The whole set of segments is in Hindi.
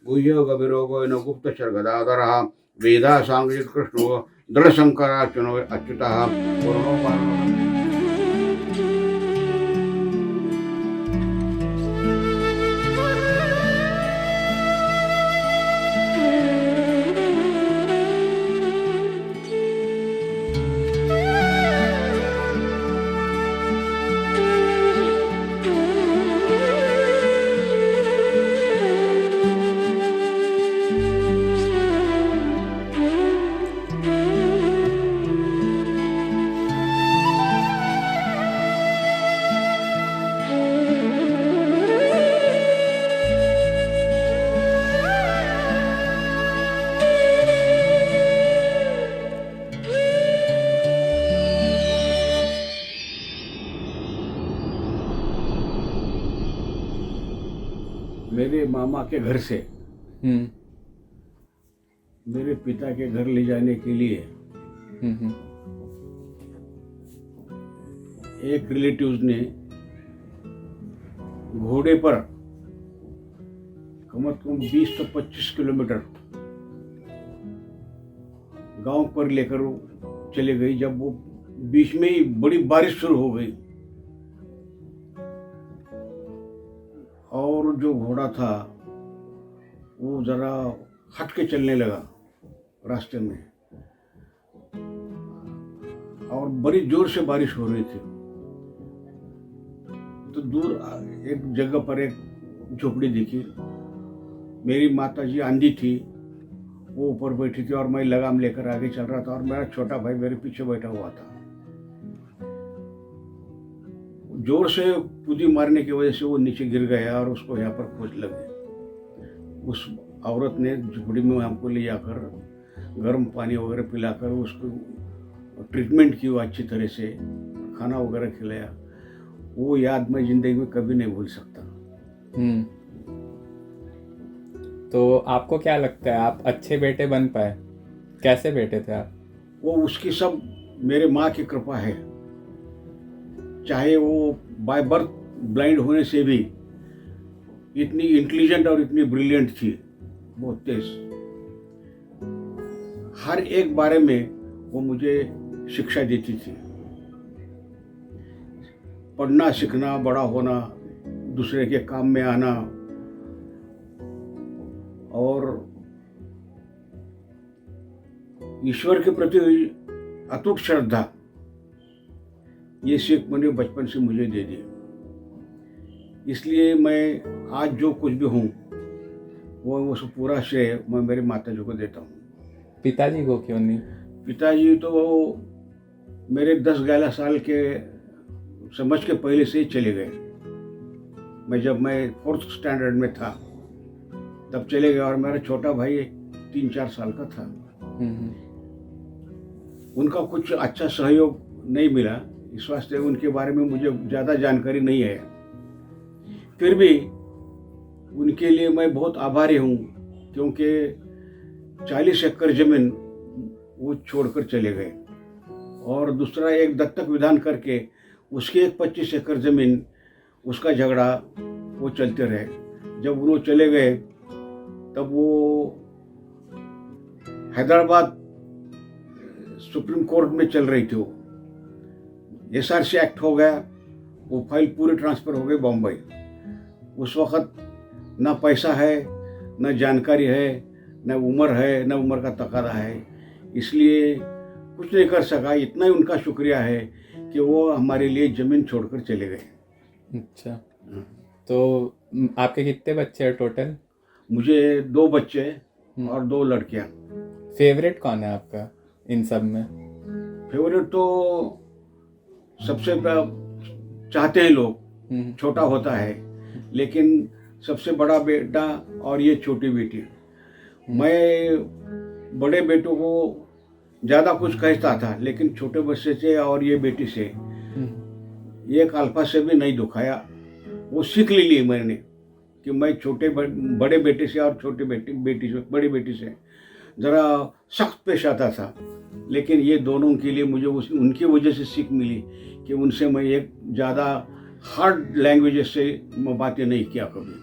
गुह्यो गभीरो न गुप्तचर गदाधरः वेदा सांगजित कृष्णो दृढ़शंकरार्चुनो अच्युतः पूर्णो मानो। मेरे मामा के घर से मेरे पिता के घर ले जाने के लिए एक रिलेटिव्स ने घोड़े पर कम से कम 20 से 25 किलोमीटर गांव पर लेकर चले गई। जब वो बीच में ही बड़ी बारिश शुरू हो गई और जो घोड़ा था वो जरा हट के चलने लगा रास्ते में, और बड़ी जोर से बारिश हो रही थी। तो दूर एक जगह पर एक झोपड़ी दिखी। मेरी माताजी आंधी थी, वो ऊपर बैठी थी और मैं लगाम लेकर आगे चल रहा था और मेरा छोटा भाई मेरे पीछे बैठा हुआ था। जोर से कूदी मारने की वजह से वो नीचे गिर गया और उसको यहाँ पर खोज लगी। उस औरत ने झुपड़ी में हमको ले जाकर गर्म पानी वगैरह पिलाकर उसको ट्रीटमेंट की अच्छी तरह से, खाना वगैरह खिलाया। वो याद मैं जिंदगी में कभी नहीं भूल सकता। तो आपको क्या लगता है आप अच्छे बेटे बन पाए? कैसे बेटे थे आप? वो उसकी सब मेरे माँ की कृपा है। चाहे वो बाय बर्थ ब्लाइंड होने से भी इतनी इंटेलिजेंट और इतनी ब्रिलियंट थी, बहुत तेज। हर एक बारे में वो मुझे शिक्षा देती थी। पढ़ना सीखना, बड़ा होना, दूसरे के काम में आना और ईश्वर के प्रति अटूट श्रद्धा, ये सीख मैंने बचपन से मुझे दे दी। इसलिए मैं आज जो कुछ भी हूँ वो पूरा श्रेय मैं मेरे माता जी को देता हूँ। पिताजी को क्यों नहीं? पिताजी तो वो मेरे 10-11 साल के समझ के पहले से ही चले गए। जब मैं 4th स्टैंडर्ड में था तब चले गए और मेरा छोटा भाई 3-4 साल का था। उनका कुछ अच्छा सहयोग नहीं मिला, इस वास्ते उनके बारे में मुझे ज़्यादा जानकारी नहीं है। फिर भी उनके लिए मैं बहुत आभारी हूँ, क्योंकि 40 एकड़ जमीन वो छोड़कर चले गए और दूसरा एक दत्तक विधान करके उसकी एक 25 एकड़ जमीन, उसका झगड़ा वो चलते रहे। जब वो चले गए तब वो हैदराबाद सुप्रीम कोर्ट में चल रही थी। वो SRC एक्ट हो गया, वो फाइल पूरी ट्रांसफ़र हो गई बॉम्बे। उस वक़्त ना पैसा है, ना जानकारी है, ना उम्र है, ना उम्र का तकादा है, इसलिए कुछ नहीं कर सका। इतना ही उनका शुक्रिया है कि वो हमारे लिए ज़मीन छोड़कर चले गए। अच्छा, तो आपके कितने बच्चे हैं टोटल? मुझे 2 बच्चे और 2 लड़कियाँ। फेवरेट कौन है आपका इन सब में? फेवरेट तो सबसे चाहते हैं लोग छोटा होता है, लेकिन सबसे बड़ा बेटा और ये छोटी बेटी। मैं बड़े बेटों को ज़्यादा कुछ कहता था, लेकिन छोटे बच्चे से और ये बेटी से एक अल्फा से भी नहीं दुखाया। वो सीख ली मैंने कि मैं बड़े बेटे से और छोटे बड़ी बेटी से ज़रा सख्त पेश आता था, लेकिन ये दोनों के लिए मुझे उनकी वजह से सीख मिली कि उनसे मैं एक ज़्यादा हार्ड लैंग्वेज से बातें नहीं किया कभी,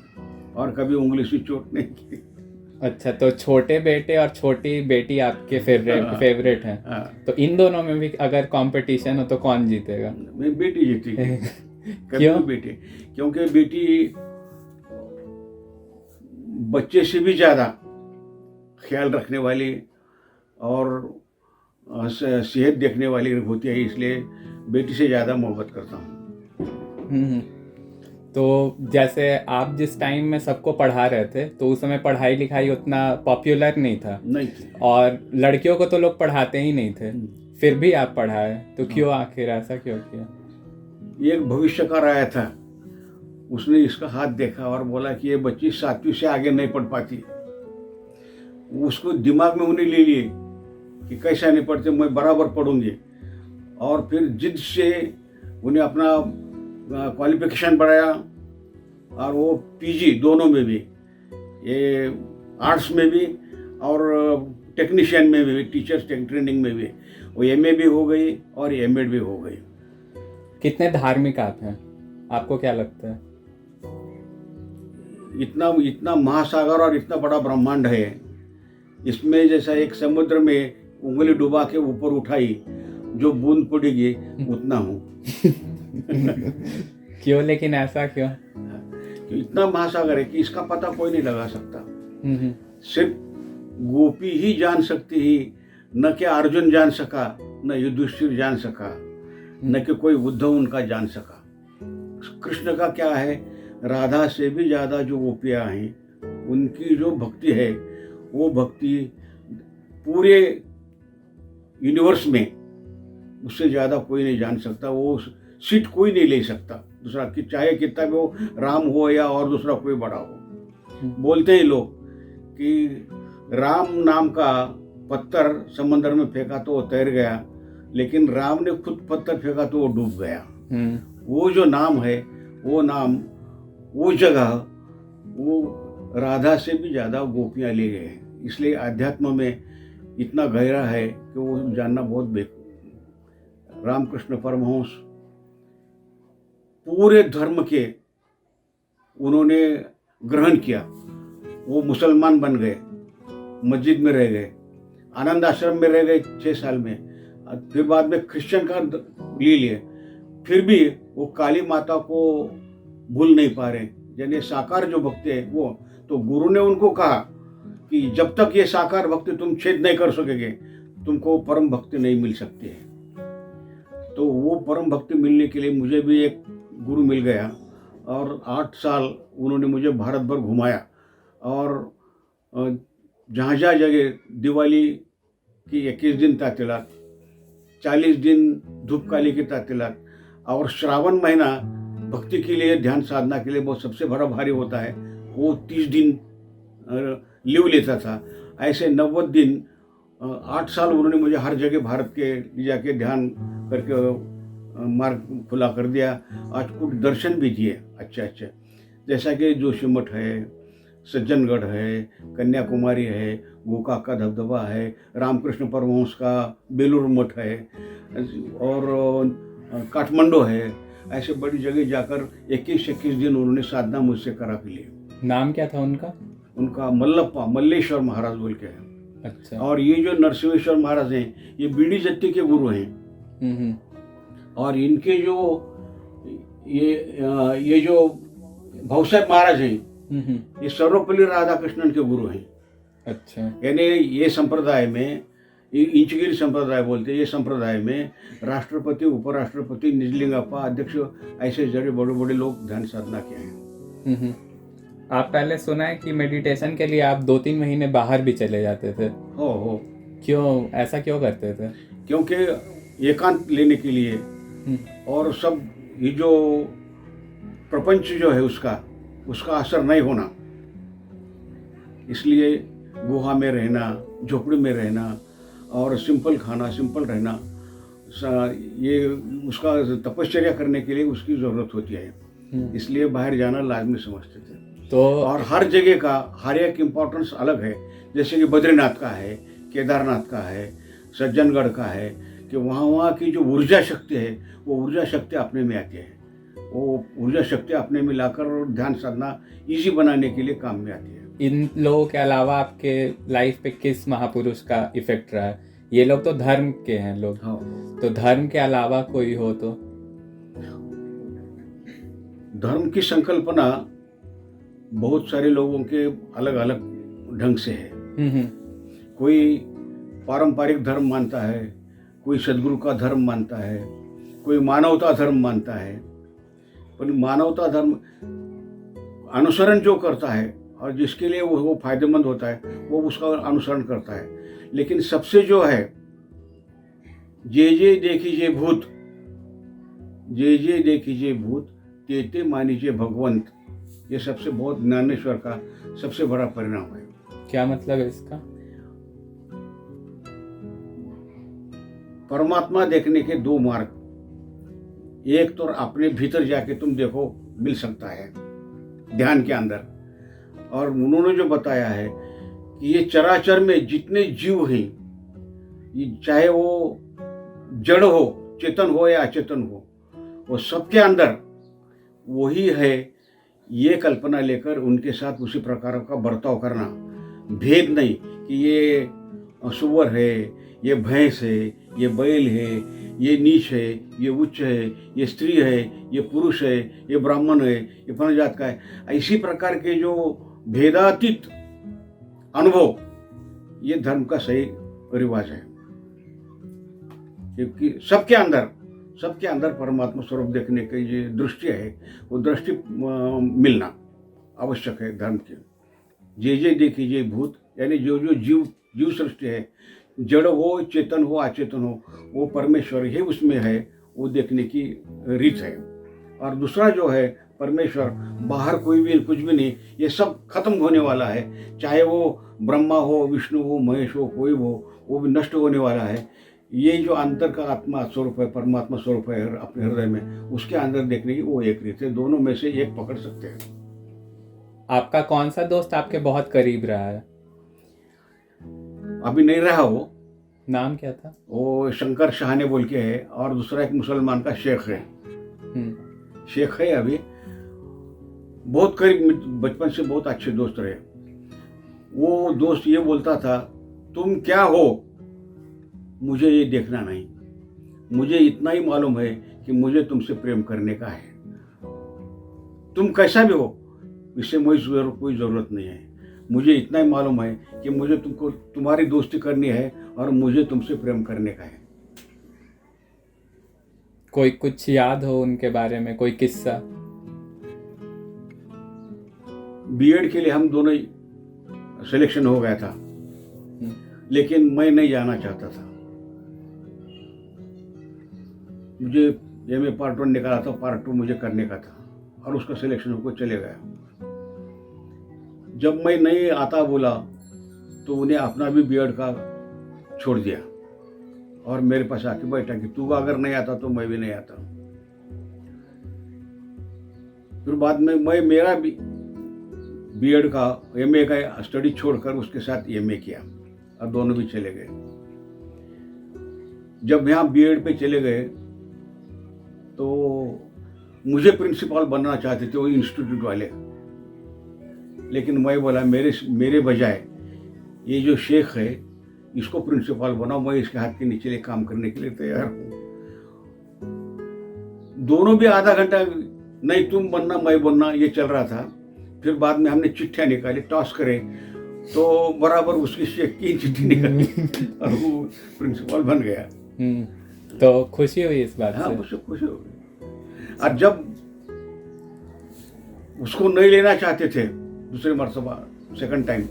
और कभी उंगली से चोट नहीं की। अच्छा, तो छोटे बेटे और छोटी बेटी आपके फेवरेट हैं। हाँ, तो इन दोनों में भी अगर कंपटीशन हो तो कौन जीतेगा? मैं बेटी जीती कभी क्यों? भी बेटी, क्योंकि बेटी बच्चे से भी ज़्यादा ख्याल रखने वाली और सेहत देखने वाली होती है, इसलिए बेटी से ज़्यादा मोहब्बत करता हूँ। हम्म। तो जैसे आप जिस टाइम में सबको पढ़ा रहे थे तो उस समय पढ़ाई लिखाई उतना पॉपुलर नहीं था, नहीं थी। और लड़कियों को तो लोग पढ़ाते ही नहीं थे, फिर भी आप पढ़ाए, तो क्यों, आखिर ऐसा क्यों किया? एक भविष्यकार आया था, उसने इसका हाथ देखा और बोला कि ये बच्ची 7वीं से आगे नहीं पढ़ पाती। उसको दिमाग में उन्हें ले लिए कि कैसा नहीं पढ़ते, मैं बराबर पढ़ूंगी। और फिर जिद से उन्हें अपना क्वालिफिकेशन बढ़ाया, और वो पीजी दोनों में भी, ये आर्ट्स में भी और टेक्नीशियन में भी, टीचर्स ट्रेनिंग में भी, वो एमए भी हो गई और एमएड भी हो गई। कितने धार्मिक आप हैं, आपको क्या लगता है? इतना इतना महासागर और इतना बड़ा ब्रह्मांड है, इसमें जैसा एक समुद्र में उंगली डुबा के ऊपर उठाई, जो बूंद पड़ेगी उतना हूँ। क्यों, लेकिन ऐसा क्यों? इतना महासागर है कि इसका पता कोई नहीं लगा सकता। सिर्फ गोपी ही जान सकती ही, न कि अर्जुन जान सका, न युधिष्ठिर जान सका, न कि कोई उद्धव उनका जान सका। कृष्ण का क्या है, राधा से भी ज़्यादा जो गोपियाँ हैं उनकी जो भक्ति है, वो भक्ति पूरे यूनिवर्स में उससे ज़्यादा कोई नहीं जान सकता। वो सीट कोई नहीं ले सकता दूसरा, कि चाहे कितना भी वो राम हो या और दूसरा कोई बड़ा हो। बोलते हैं लोग कि राम नाम का पत्थर समंदर में फेंका तो वो तैर गया, लेकिन राम ने खुद पत्थर फेंका तो वो डूब गया। वो जो नाम है, वो नाम, वो जगह, वो राधा से भी ज़्यादा गोपियाँ ले गए हैं। इसलिए अध्यात्म में इतना गहरा है कि वो जानना बहुत रामकृष्ण परमहंस पूरे धर्म के उन्होंने ग्रहण किया। वो मुसलमान बन गए, मस्जिद में रह गए, आनंद आश्रम में रह गए 6 साल में, फिर बाद में क्रिश्चियन का ले लिए, फिर भी वो काली माता को भूल नहीं पा रहे। यानी साकार जो भक्ति है वो, तो गुरु ने उनको कहा कि जब तक ये साकार भक्ति तुम छेद नहीं कर सकोगे, तुमको परम भक्ति नहीं मिल सकती है। तो वो परम भक्ति मिलने के लिए मुझे भी एक गुरु मिल गया, और 8 साल उन्होंने मुझे भारत भर घुमाया, और जहाँ जहाँ जगह दिवाली की 21 दिन तातिलात, 40 दिन धूपकाली की तातिलात, और श्रावण महीना भक्ति के लिए, ध्यान साधना के लिए बहुत सबसे बड़ा भारी होता है, वो 30 दिन लीव लेता था। ऐसे 90 दिन 8 साल उन्होंने मुझे हर जगह भारत के ले जाके ध्यान करके मार्ग खुला कर दिया। आज कुछ दर्शन भी दिए अच्छे, जैसा कि जोशीमठ है, सज्जनगढ़ है, कन्याकुमारी है, गोकाक का धबधबा है, रामकृष्ण परमहंस का बेलूर मठ है, और काठमांडू है। ऐसे बड़ी जगह जाकर 21 दिन उन्होंने साधना मुझसे करा के लिए। नाम क्या था उनका? उनका मल्लप्पा, मल्लेश्वर महाराज बोल के है। अच्छा। और ये जो नरसिंहेश्वर महाराज हैं, ये बीड़ी जत्ती के गुरु हैं। और इनके जो ये जो भाऊसाहेब महाराज हैं, ये सर्वपल्ली राधाकृष्णन के गुरु हैं। अच्छा। यानी ये संप्रदाय में, इंचगिरी संप्रदाय बोलते हैं, ये संप्रदाय में राष्ट्रपति, उपराष्ट्रपति, निजलिंगप्पा, अध्यक्ष, ऐसे जड़े बड़े बड़े लोग ध्यान साधना के हैं। आप पहले सुना है कि मेडिटेशन के लिए आप 2-3 महीने बाहर भी चले जाते थे। हो। क्यों, ऐसा क्यों करते थे? क्योंकि एकांत लेने के लिए, और सब ये जो प्रपंच जो है उसका असर नहीं होना, इसलिए गुहा में रहना, झोपड़ी में रहना, और सिंपल खाना, सिंपल रहना, ये उसका तपश्चर्या करने के लिए उसकी ज़रूरत होती है। इसलिए बाहर जाना लाजमी समझते थे। तो और हर जगह का हर एक इम्पोर्टेंस अलग है। जैसे कि बद्रीनाथ का है, केदारनाथ का है, सज्जनगढ़ का है, कि वहाँ की जो ऊर्जा शक्ति है, वो ऊर्जा शक्ति अपने में आती है। वो ऊर्जा शक्ति अपने में लाकर ध्यान साधना इजी बनाने के लिए काम में आती है। इन लोगों के अलावा आपके लाइफ पे किस महापुरुष का इफेक्ट रहा है? ये लोग तो धर्म के हैं लोग, हाँ, तो धर्म के अलावा कोई हो तो? धर्म की संकल्पना बहुत सारे लोगों के अलग अलग ढंग से है। हम्म। कोई पारंपरिक धर्म मानता है, कोई सदगुरु का धर्म मानता है, कोई मानवता धर्म मानता है। पर मानवता धर्म अनुसरण जो करता है और जिसके लिए वो फायदेमंद होता है वो उसका अनुसरण करता है। लेकिन सबसे जो है जे देखिए भूत, जे देखिए भूत, ते मानिए भगवंत, ये सबसे बहुत ज्ञानेश्वर का सबसे बड़ा परिणाम है। क्या मतलब है इसका? परमात्मा देखने के दो मार्ग, एक तो अपने भीतर जाके तुम देखो, मिल सकता है ध्यान के अंदर। और उन्होंने जो बताया है कि ये चराचर में जितने जीव हैं, ये चाहे वो जड़ हो, चेतन हो या अचेतन हो, वो सबके अंदर वही है। ये कल्पना लेकर उनके साथ उसी प्रकार का बर्ताव करना, भेद नहीं कि ये सुअर है, ये भैंस है, ये बैल है, ये नीच है, ये उच्च है, ये स्त्री है, ये पुरुष है, ये ब्राह्मण है, ये फलां जात का है। इसी प्रकार के जो भेदातीत अनुभव, ये धर्म का सही रिवाज है। क्योंकि सबके अंदर परमात्मा स्वरूप देखने की जो दृष्टि है, वो दृष्टि मिलना आवश्यक है धर्म की। जे देखिए भूत, यानी जो जीव सृष्टि है, जड़ हो, चेतन हो, अचेतन हो, वो परमेश्वर ही उसमें है, वो देखने की रीत है। और दूसरा जो है परमेश्वर, बाहर कोई भी कुछ भी नहीं, ये सब खत्म होने वाला है। चाहे वो ब्रह्मा हो, विष्णु हो, महेश हो, कोई हो, वो भी नष्ट होने वाला है। ये जो अंतर का आत्मा स्वरूप है, परमात्मा स्वरूप है अपने हृदय में, उसके अंदर देखने की वो एक रीत है। दोनों में से एक पकड़ सकते हैं। आपका कौन सा दोस्त आपके बहुत करीब रहा है? अभी नहीं रहा वो, नाम क्या था? वो शंकर शाहने बोल के है, और दूसरा एक मुसलमान का शेख है। शेख है अभी, बहुत करीब, बचपन से बहुत अच्छे दोस्त रहे। वो दोस्त ये बोलता था, तुम क्या हो मुझे ये देखना नहीं, मुझे इतना ही मालूम है कि मुझे तुमसे प्रेम करने का है। तुम कैसा भी हो, इससे मुझे कोई ज़रूरत नहीं है। मुझे इतना ही मालूम है कि मुझे तुमको तुम्हारी दोस्ती करनी है और मुझे तुमसे प्रेम करने का है। कोई कुछ याद हो उनके बारे में, कोई किस्सा? बीएड के लिए हम दोनों सिलेक्शन हो गया था, लेकिन मैं नहीं जाना चाहता था। मुझे एमए पार्ट 1 निकाला था, पार्ट 2 मुझे करने का था, और उसका सिलेक्शन होकर चले गया। जब मैं नहीं आता बोला तो उन्हें अपना भी बीएड का छोड़ दिया और मेरे पास आके बैठा कि तू अगर नहीं आता तो मैं भी नहीं आता। फिर बाद में मैं मेरा भी बीएड का, एमए का स्टडी छोड़कर उसके साथ एमए किया और दोनों भी चले गए। जब यहाँ बीएड पे चले गए तो मुझे प्रिंसिपल बनना चाहते थे वो इंस्टीट्यूट वाले, लेकिन मैं बोला मेरे बजाय ये जो शेख है इसको प्रिंसिपल बनाओ, मैं इसके हाथ के नीचे काम करने के लिए तैयार हूँ। दोनों भी आधा घंटा नहीं तुम बनना मैं बनना ये चल रहा था। फिर बाद में हमने चिट्ठियाँ निकाली, टॉस करे तो बराबर उसकी शेख की चिट्ठी निकाली और वो प्रिंसिपल बन गया। तो खुशी हुई इस बात हाँ, से? मुझे खुशी हुई। और जब उसको नहीं लेना चाहते थे दूसरे मरतबा, सेकंड टाइम,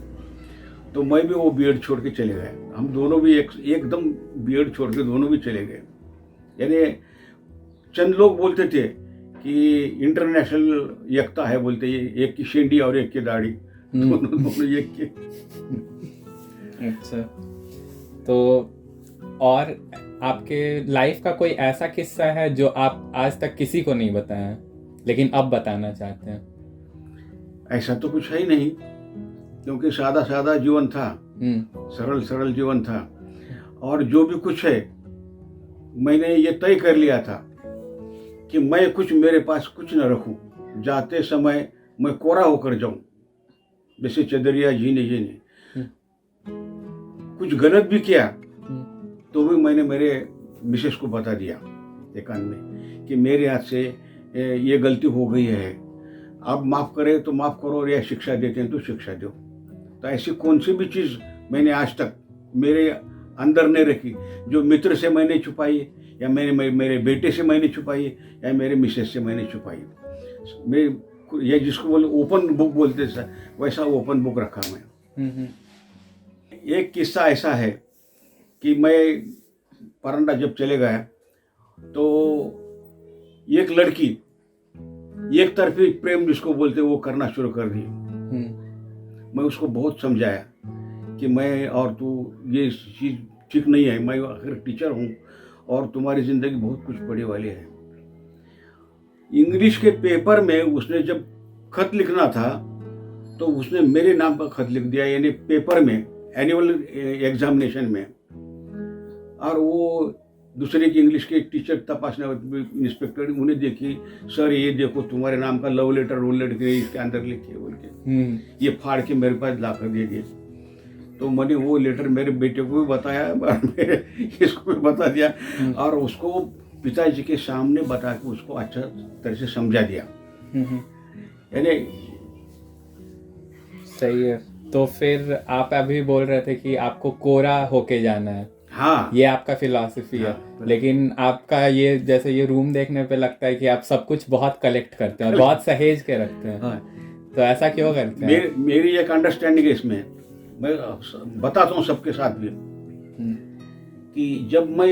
तो मैं भी वो बीएड छोड़ के चले गए। हम दोनों भी एकदम बीएड छोड़ के दोनों भी चले गए। यानी चंद लोग बोलते थे कि इंटरनेशनल एकता है, बोलते ये एक की शेंडी और एक की दाढ़ी, दोनों एक के। अच्छा, तो और आपके लाइफ का कोई ऐसा किस्सा है जो आप आज तक किसी को नहीं बताया लेकिन अब बताना चाहते हैं? ऐसा तो कुछ है ही नहीं, क्योंकि सादा सादा जीवन था, सरल सरल जीवन था। और जो भी कुछ है मैंने ये तय कर लिया था कि मैं कुछ मेरे पास कुछ न रखूं, जाते समय मैं कोरा होकर जाऊं। जैसे चदरिया जीने जीने। कुछ गलत भी किया तो भी मैंने मेरे मिसेस को बता दिया एकांत में कि मेरे हाथ से ये गलती हो गई है, आप माफ़ करें तो माफ़ करो, और या शिक्षा देते हैं तो शिक्षा दो। तो ऐसी कौन सी भी चीज़ मैंने आज तक मेरे अंदर नहीं रखी जो मित्र से मैंने छुपाई, या मेरे बेटे से मैंने छुपाई, या मेरे मिसेस से मैंने छुपाई। मैं ये जिसको बोले ओपन बुक बोलते सर, वैसा ओपन बुक रखा मैं। एक किस्सा ऐसा है कि मैं परंडा जब चले गया तो एक लड़की एक तरफी प्रेम जिसको बोलते वो करना शुरू कर दी। मैं उसको बहुत समझाया कि मैं और तू ये चीज़ ठीक नहीं है, मैं आखिर टीचर हूँ और तुम्हारी ज़िंदगी बहुत कुछ पड़े वाली है। इंग्लिश के पेपर में उसने जब खत लिखना था तो उसने मेरे नाम का खत लिख दिया, यानी पेपर में एनुअल एग्जामिनेशन में। और वो दूसरे की इंग्लिश के टीचर तपासने इंस्पेक्टर उन्हें देखी, सर ये देखो तुम्हारे नाम का लव लेटर इसके अंदर लिखे बोल के ये फाड़ के मेरे पास ला कर दे दिए। तो मैंने वो लेटर मेरे बेटे को भी बताया और मेरे इसको भी बता दिया और उसको पिताजी के सामने बता के उसको अच्छा तरह से समझा दिया। यानी सही है। तो फिर आप अभी बोल रहे थे कि आपको कोरा होके जाना है। हाँ, ये आपका फिलॉसफी है। लेकिन आपका ये जैसे ये रूम देखने पे लगता है कि आप सब कुछ बहुत कलेक्ट करते हैं, बहुत सहेज के रखते हैं। हाँ। तो ऐसा क्यों करते हैं? मेरी एक अंडरस्टैंडिंग है इसमें, मैं बताता हूँ सबके साथ भी कि जब मैं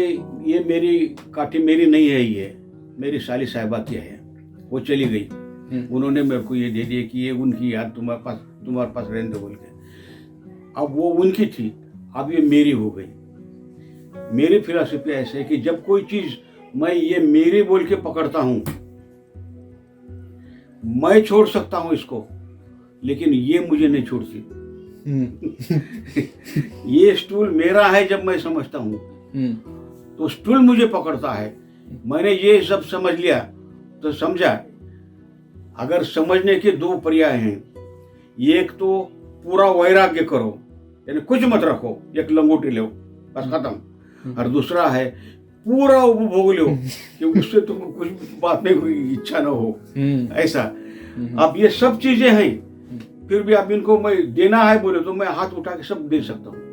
ये मेरी काठी मेरी नहीं है, ये मेरी साली साहिबा की है, वो चली गई, उन्होंने मेरे को ये दे दिया कि ये उनकी याद तुम्हारे पास रहने दो बोल के। अब वो उनकी थी, अब ये मेरी हो गई। मेरी फिलॉसफी ऐसे है कि जब कोई चीज मैं ये मेरी बोल के पकड़ता हूं, मैं छोड़ सकता हूं इसको, लेकिन ये मुझे नहीं छोड़ती। ये स्टूल मेरा है जब मैं समझता हूं तो स्टूल मुझे पकड़ता है। मैंने ये सब समझ लिया तो समझा। अगर समझने के दो पर्याय हैं, एक तो पूरा वैराग्य करो, यानी कुछ मत रखो, एक लंगोटी लो बस खत्म, और दूसरा है पूरा उपभोग लो कि उससे तुमको कुछ बात नहीं कोई इच्छा ना हो, ऐसा। अब ये सब चीजें हैं, फिर भी आप इनको मैं देना है बोले तो मैं हाथ उठा के सब दे सकता हूँ।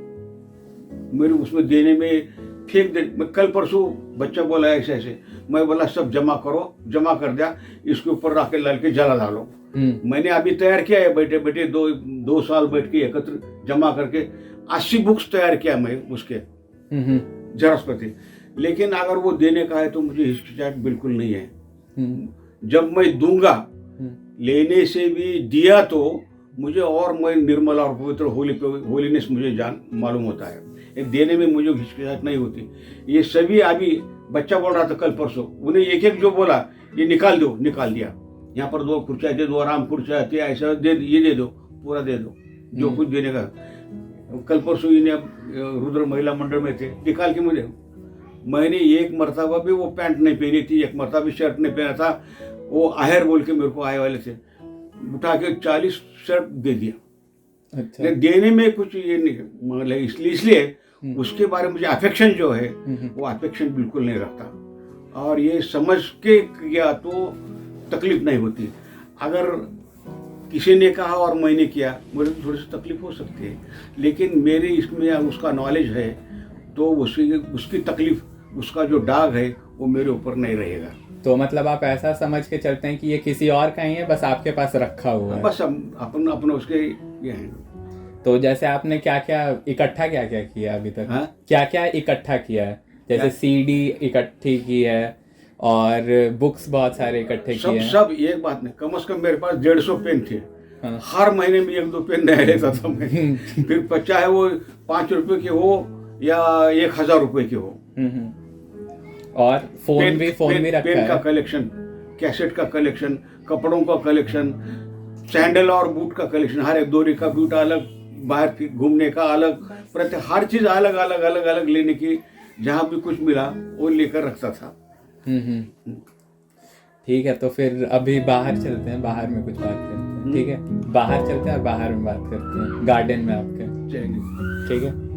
मेरे उसमें देने में फेंक दे। मैं कल परसों बच्चा बोला ऐसे ऐसे, मैं बोला सब जमा करो, जमा कर दिया, इसके ऊपर रख के लल के जला डालो। मैंने अभी तैयार किया है, बैठे बैठे दो साल बैठ के एकत्र जमा करके 80 बुक्स तैयार किया मैं उसके जरस प्रति। लेकिन अगर वो देने का है तो मुझे हिचकिचाहट बिल्कुल नहीं है। जब मैं दूंगा, लेने से भी दिया तो मुझे और मैं निर्मल और पवित्र होलीनेस मुझे मालूम होता है। ये देने में मुझे हिचकिचाहट नहीं होती। ये सभी अभी बच्चा बोल रहा था कल परसों, उन्हें एक एक जो बोला ये निकाल दो, निकाल दिया। यहाँ पर 2 कुर्सियाँ दे दो, आराम कुर्सियाँ आती है, ऐसा ये दे दो, पूरा दे दो जो कुछ देने का। कल परसों इन्हें रुद्र महिला मंडल में थे, निकाल के मुझे, मैंने एक मरतबा भी वो पैंट नहीं पहनी थी, एक मरतबा भी शर्ट नहीं पहना था। वो आहेर बोल के मेरे को आए वाले थे, उठा के 40 शर्ट दे दिया। अच्छा। देने में कुछ ये नहीं, मतलब इसलिए उसके बारे में मुझे अफेक्शन जो है वो अफेक्शन बिल्कुल नहीं रखता। और ये समझ के किया तो तकलीफ नहीं होती। अगर किसी ने कहा और मैंने किया, मुझे थोड़ी सी तकलीफ हो सकती है, लेकिन मेरे इसमें उसका नॉलेज है तो उसकी तकलीफ, उसका जो दाग है वो मेरे ऊपर नहीं रहेगा। तो मतलब आप ऐसा समझ के चलते हैं कि ये किसी और का ही है, बस आपके पास रखा हुआ है। बस अपना उसके ये है। तो जैसे आपने क्या क्या किया अभी तक? हाँ? क्या क्या इकट्ठा किया है? जैसे सीडी इकट्ठी की है और बुक्स बहुत सारे इकट्ठे किए हैं। सब एक बात नहीं, कम से कम मेरे पास 150 पेन थे। हाँ। हर महीने में 1-2 पेन नया लेता था मैं। फिर चाहे वो 5 रुपए के हो या 1000 रुपए के हो। और फोन भी रखा है। पेन का कलेक्शन, कैसेट का कलेक्शन, कपड़ों का कलेक्शन, सैंडल और बूट का कलेक्शन, हर एक दोरी का बूट अलग, बाहर घूमने का अलग, प्रत्येक हर चीज अलग अलग लेने की, जहाँ भी कुछ मिला वो लेकर रखता था। ठीक है, तो फिर अभी बाहर चलते हैं, बाहर में कुछ बात करते हैं। ठीक है, बाहर चलते हैं और बाहर में बात करते हैं, गार्डन में आपके। चलिए। ठीक है।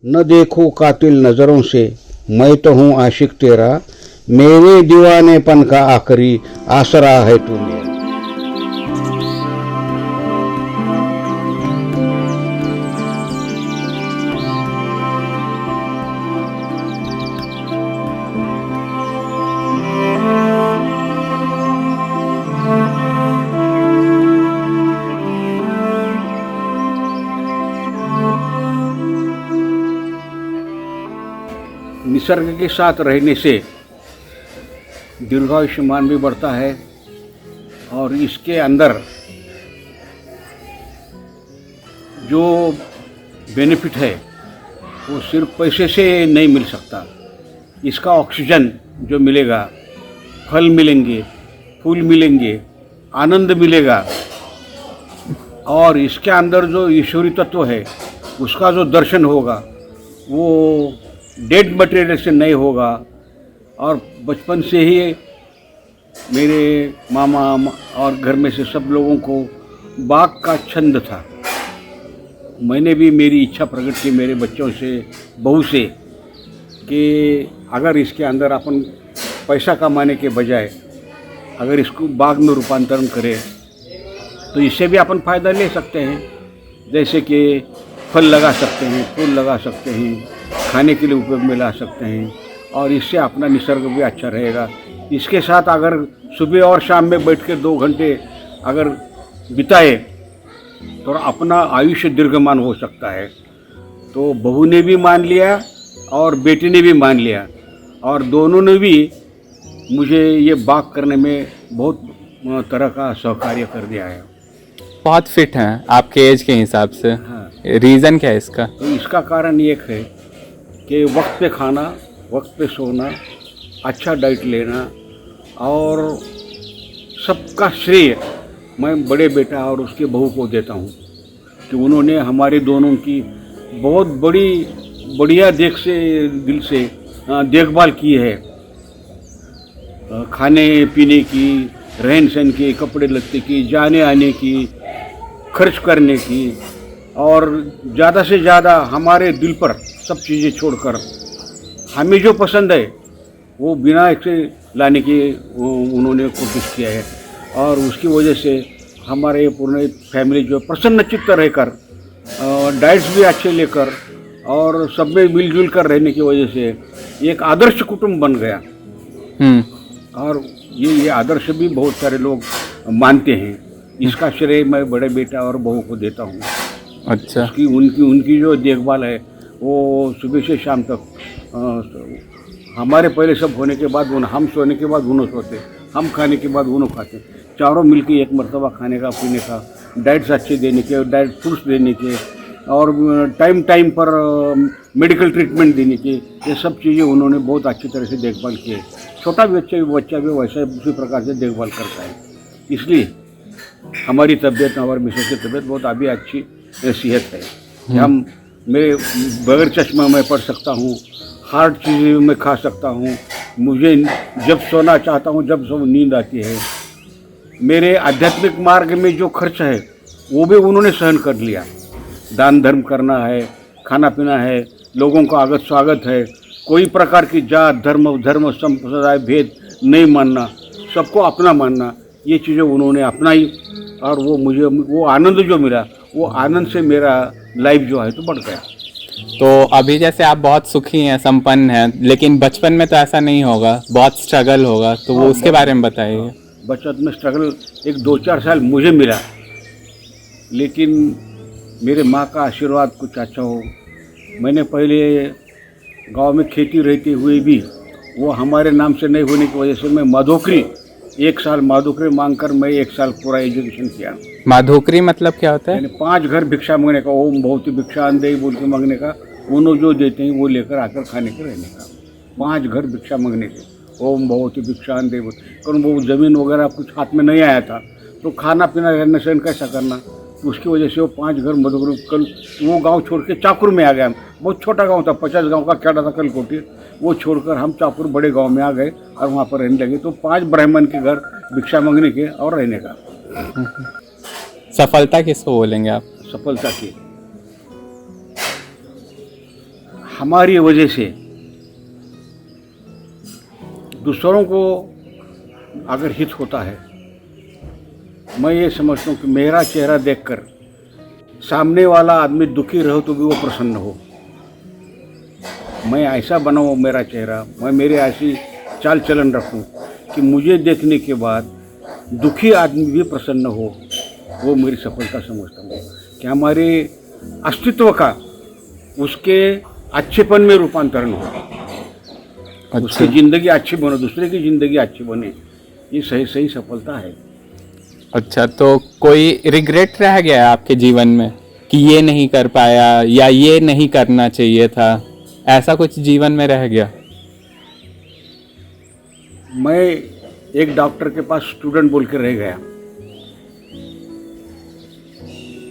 न देखो कातिल नजरों से, मैं तो हूँ आशिक तेरा, मेरे दीवानेपन का आखिरी आसरा है तू मेरा। निसर्ग के साथ रहने से दीर्घायुष्मान भी बढ़ता है और इसके अंदर जो बेनिफिट है वो सिर्फ पैसे से नहीं मिल सकता। इसका ऑक्सीजन जो मिलेगा, फल मिलेंगे, फूल मिलेंगे, आनंद मिलेगा और इसके अंदर जो ईश्वरी तत्व है उसका जो दर्शन होगा वो डेड मटेरियल से नहीं होगा। और बचपन से ही मेरे मामा और घर में से सब लोगों को बाग का छंद था। मैंने भी मेरी इच्छा प्रकट की मेरे बच्चों से, बहू से, कि अगर इसके अंदर अपन पैसा कमाने के बजाय अगर इसको बाग में रूपांतरण करें तो इससे भी अपन फ़ायदा ले सकते हैं। जैसे कि फल लगा सकते हैं, फूल लगा सकते हैं, खाने के लिए उपयोग में ला सकते हैं और इससे अपना निसर्ग भी अच्छा रहेगा। इसके साथ अगर सुबह और शाम में बैठ के 2 घंटे अगर बिताए तो अपना आयुष्य दीर्घमान हो सकता है। तो बहू ने भी मान लिया और बेटी ने भी मान लिया और दोनों ने भी मुझे ये बाग करने में बहुत तरह का सहकार्य कर दिया है। बहुत फिट हैं आपके एज के हिसाब से। हाँ। रीज़न क्या है इसका? तो इसका कारण एक है कि वक्त पे खाना, वक्त पे सोना, अच्छा डाइट लेना और सबका श्रेय मैं बड़े बेटा और उसके बहू को देता हूँ कि उन्होंने हमारे दोनों की बहुत बढ़िया दिल से देखभाल की है। खाने पीने की, रहन सहन की, कपड़े लत्ते की, जाने आने की, खर्च करने की और ज़्यादा से ज़्यादा हमारे दिल पर सब चीज़ें छोड़कर हमें जो पसंद है वो बिना इसे लाने की उन्होंने कोशिश किया है और उसकी वजह से हमारे पूरे फैमिली जो प्रसन्न चित्त रहकर डाइट्स भी अच्छे लेकर और सब में मिलजुल कर रहने की वजह से एक आदर्श कुटुंब बन गया। और ये आदर्श भी बहुत सारे लोग मानते हैं। इसका श्रेय मैं बड़े बेटा और बहू को देता हूँ। अच्छा। उनकी जो देखभाल है वो सुबह से शाम तक हमारे पहले सब होने के बाद हम सोने के बाद उन्होंने सोते, हम खाने के बाद उन्होंने खाते, चारों मिलकर एक मरतबा खाने का, पीने का, डाइट्स अच्छे देने के, डाइट फ्रूट्स देने के और टाइम पर मेडिकल ट्रीटमेंट देने की, ये सब चीज़ें उन्होंने बहुत अच्छी तरह से देखभाल की है। छोटा बच्चा भी वैसा उसी प्रकार से देखभाल करता है। इसलिए हमारी तबीयत, हमारे मिसेस की तबीयत बहुत अभी अच्छी सेहत है। हम मेरे बगैर चश्मा मैं पढ़ सकता हूँ, हार्ड चीज़ें मैं खा सकता हूँ, मुझे जब सोना चाहता हूँ जब सो नींद आती है। मेरे आध्यात्मिक मार्ग में जो खर्च है वो भी उन्होंने सहन कर लिया। दान धर्म करना है, खाना पीना है, लोगों का आगत स्वागत है, कोई प्रकार की जात धर्म संप्रदाय भेद नहीं मानना, सबको अपना मानना, ये चीज़ें उन्होंने अपनाई। और वो मुझे वो आनंद जो मिला, वो आनंद से मेरा लाइफ जो है तो बढ़ गया। तो अभी जैसे आप बहुत सुखी हैं, संपन्न हैं, लेकिन बचपन में तो ऐसा नहीं होगा, बहुत स्ट्रगल होगा, तो वो उसके बारे में बताइए। बचपन में स्ट्रगल एक 2-4 साल मुझे मिला, लेकिन मेरे माँ का आशीर्वाद कुछ अच्छा हो। मैंने पहले गांव में खेती रहते हुए भी वो हमारे नाम से नहीं होने की वजह से मैं माधोकरी 1 साल माधोकरी मांगकर मैं 1 साल पूरा एजुकेशन किया। माधोकरी मतलब क्या होता है? यानी 5 घर भिक्षा मांगने का, ओम भवती भिक्षा दे बोल के मांगने का, उन्होंने जो देते हैं वो लेकर आकर खाने के रहने का। 5 घर भिक्षा मांगने के, ओम भवती भिक्षा दे बोल, कारण वो ज़मीन वगैरह कुछ हाथ में नहीं आया था, तो खाना पीना रहने सहन कैसा करना, तो उसकी वजह से वो 5 घर मधुकर कल वो गांव छोड़ के चाकुर में आ गया। बहुत छोटा गांव था, 50 गांव का खेड़ा था कलकोटी, वो छोड़कर हम चाकुर बड़े गांव में आ गए और वहाँ पर रहने लगे। तो 5 ब्राह्मण के घर भिक्षा मांगने के और रहने का। सफलता किसको बोलेंगे आप? सफलता की हमारी वजह से दूसरों को अगर हित होता है, मैं ये समझता हूँ कि मेरा चेहरा देखकर सामने वाला आदमी दुखी रहो तो भी वो प्रसन्न हो। मैं ऐसा बनाऊँ मेरा चेहरा, मैं मेरी ऐसी चाल चलन रखूँ कि मुझे देखने के बाद दुखी आदमी भी प्रसन्न हो। वो मेरी सफलता समझता हूँ कि हमारे अस्तित्व का उसके अच्छेपन में रूपांतरण हो। अच्छा। उसकी ज़िंदगी अच्छी बने, दूसरे की ज़िंदगी अच्छी बने, ये सही सफलता है। अच्छा, तो कोई रिग्रेट रह गया है आपके जीवन में कि ये नहीं कर पाया या ये नहीं करना चाहिए था, ऐसा कुछ जीवन में रह गया? मैं एक डॉक्टर के पास स्टूडेंट बोल के रह गया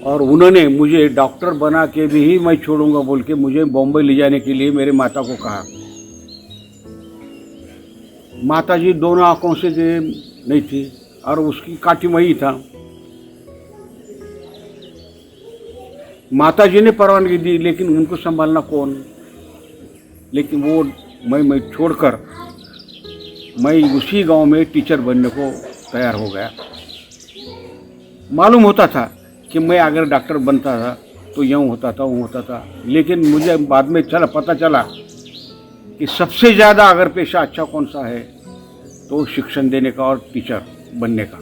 और उन्होंने मुझे डॉक्टर बना के भी ही मैं छोड़ूंगा बोल के मुझे बॉम्बे ले जाने के लिए मेरे माता को कहा। माता जी दोनों आंखों से नहीं थी और उसकी काठी में ही था। माता जी ने परवानगी दी, लेकिन उनको संभालना कौन? लेकिन वो मैं छोड़कर मैं उसी गांव में टीचर बनने को तैयार हो गया। मालूम होता था कि मैं अगर डॉक्टर बनता था तो यूँ होता था वो होता था, लेकिन मुझे बाद में पता चला कि सबसे ज़्यादा अगर पेशा अच्छा कौन सा है तो शिक्षण देने का और टीचर बनने का।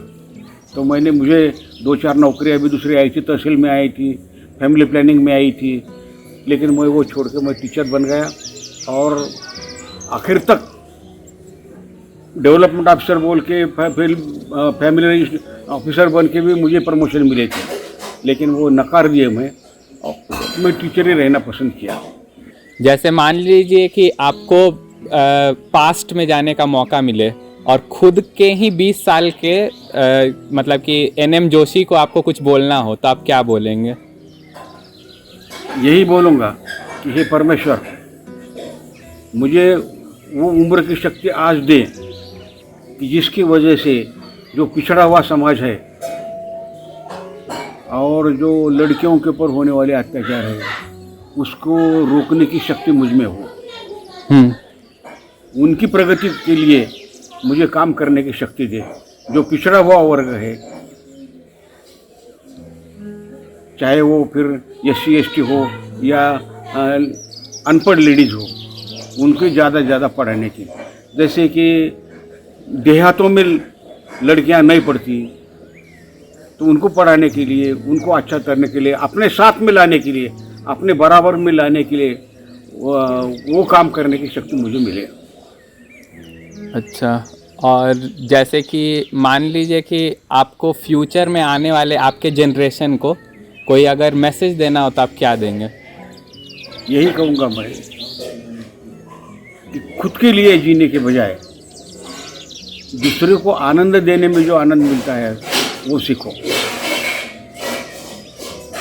तो मुझे 2-4 नौकरियाँ भी दूसरी आई थी, तहसील में आई थी, फैमिली प्लानिंग में आई थी, लेकिन मैं वो छोड़ के मैं टीचर बन गया और आखिर तक डेवलपमेंट ऑफिसर बोल के फैमिली ऑफिसर बन के भी मुझे प्रमोशन मिले थे, लेकिन वो नकार दिए। मैं टीचर ही रहना पसंद किया। जैसे मान लीजिए कि आपको पास्ट में जाने का मौका मिले और खुद के ही 20 साल के मतलब कि NM जोशी को आपको कुछ बोलना हो, तो आप क्या बोलेंगे? यही बोलूँगा कि हे परमेश्वर, मुझे वो उम्र की शक्ति आज दे कि जिसकी वजह से जो पिछड़ा हुआ समाज है और जो लड़कियों के ऊपर होने वाले अत्याचार है उसको रोकने की शक्ति मुझ में हो। उनकी प्रगति के लिए मुझे काम करने की शक्ति दे। जो पिछड़ा हुआ वर्ग है, चाहे वो फिर SC ST हो या अनपढ़ लेडीज़ हो, उनको ज़्यादा पढ़ाने की। जैसे कि देहातों में लड़कियां नहीं पढ़ती, तो उनको पढ़ाने के लिए, उनको अच्छा करने के लिए, अपने साथ में लाने के लिए, अपने बराबर में लाने के लिए वो काम करने की शक्ति मुझे मिले। अच्छा, और जैसे कि मान लीजिए कि आपको फ्यूचर में आने वाले आपके जनरेशन को कोई अगर मैसेज देना हो तो आप क्या देंगे? यही कहूँगा मैं कि खुद के लिए जीने के बजाय दूसरे को आनंद देने में जो आनंद मिलता है वो सीखो।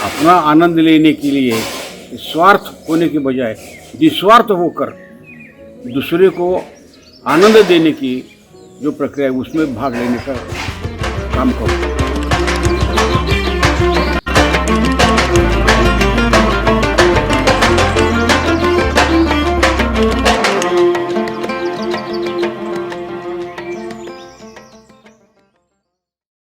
अपना आनंद लेने के लिए स्वार्थ होने के बजाय निस्वार्थ होकर दूसरे को आनंद देने की जो प्रक्रिया है उसमें भाग लेने का काम करूँ।